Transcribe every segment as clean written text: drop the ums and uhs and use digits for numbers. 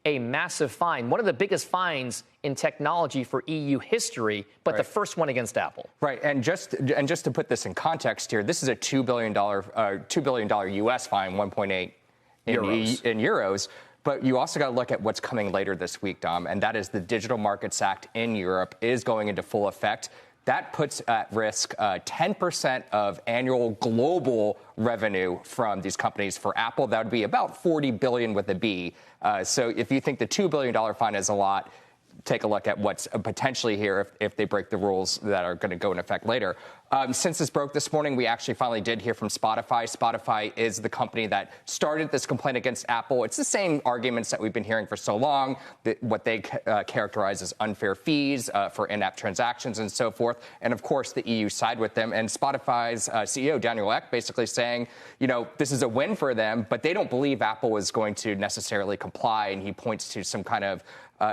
a massive fine, one of the biggest fines in technology for EU history, but the first one against Apple. Right, and just to put this in context here, this is a $2 billion U.S. fine, 1.8 in euros. But you also got to look at what's coming later this week, Dom, and that is the Digital Markets Act in Europe is going into full effect. That puts at risk 10% of annual global revenue from these companies. For Apple, that would be about $40 billion with a B. So if you think the $2 billion fine is a lot, take a look at what's potentially here if they break the rules that are going to go in effect later. Since this broke this morning, we actually finally did hear from Spotify. Spotify is the company that started this complaint against Apple. It's the same arguments that we've been hearing for so long, what they characterize as unfair fees for in-app transactions and so forth. And, of course, the EU side with them. And Spotify's CEO, Daniel Ek, basically saying, you know, this is a win for them, but they don't believe Apple is going to necessarily comply. And he points to some kind of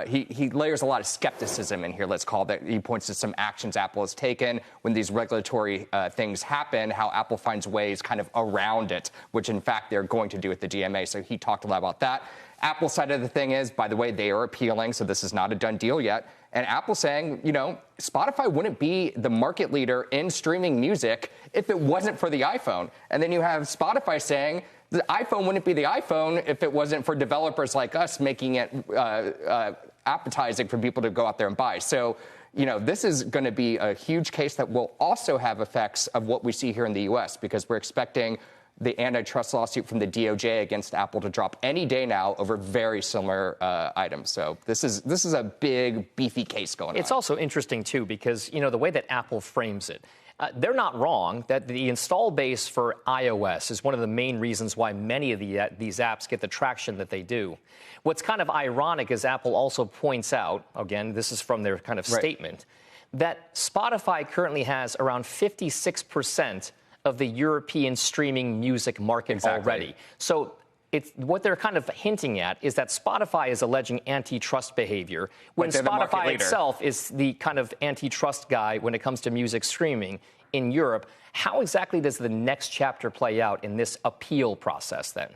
he layers a lot of skepticism in here, let's call it. He points to some actions Apple has taken when these regulatory things happen, how Apple finds ways kind of around it, which, in fact, they're going to do with the DMA. So he talked a lot about that. Apple's side of the thing is, by the way, they are appealing, so this is not a done deal yet. And Apple saying, you know, Spotify wouldn't be the market leader in streaming music if it wasn't for the iPhone. And then you have Spotify saying, the iPhone wouldn't be the iPhone if it wasn't for developers like us making it appetizing for people to go out there and buy. So, you know, this is going to be a huge case that will also have effects of what we see here in the U.S. because we're expecting the antitrust lawsuit from the DOJ against Apple to drop any day now over very similar items. So this is a big, beefy case going on. It's also interesting, too, because, you know, the way that Apple frames it, they're not wrong that the install base for iOS is one of the main reasons why many of these apps get the traction that they do. What's kind of ironic is Apple also points out, again, this is from their kind of statement, that Spotify currently has around 56% of the European streaming music market already. So what they're kind of hinting at is that Spotify is alleging antitrust behavior when Spotify itself is the kind of antitrust guy when it comes to music streaming in Europe. How exactly does the next chapter play out in this appeal process then?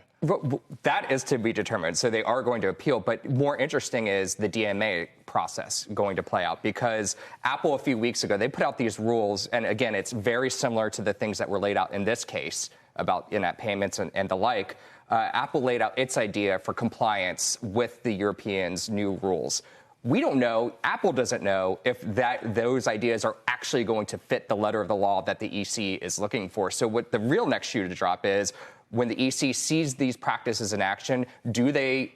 That is to be determined. So they are going to appeal. But more interesting is the DMA process going to play out because Apple a few weeks ago, they put out these rules. And again, it's very similar to the things that were laid out in this case about in-app payments and the like. Apple laid out its idea for compliance with the Europeans' new rules. We don't know, Apple doesn't know if those ideas are actually going to fit the letter of the law that the EC is looking for. So what the real next shoe to drop is when the EC sees these practices in action, do they,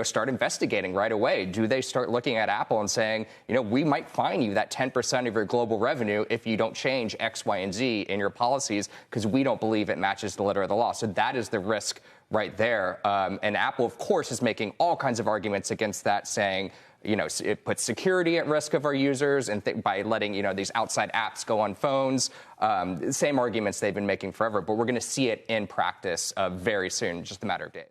start investigating right away? Do they start looking at Apple and saying, you know, we might fine you that 10% of your global revenue if you don't change X, Y, and Z in your policies because we don't believe it matches the letter of the law. So that is the risk right there. And Apple, of course, is making all kinds of arguments against that, saying, you know, it puts security at risk of our users and by letting, you know, these outside apps go on phones. Same arguments they've been making forever. But we're going to see it in practice very soon, just a matter of days.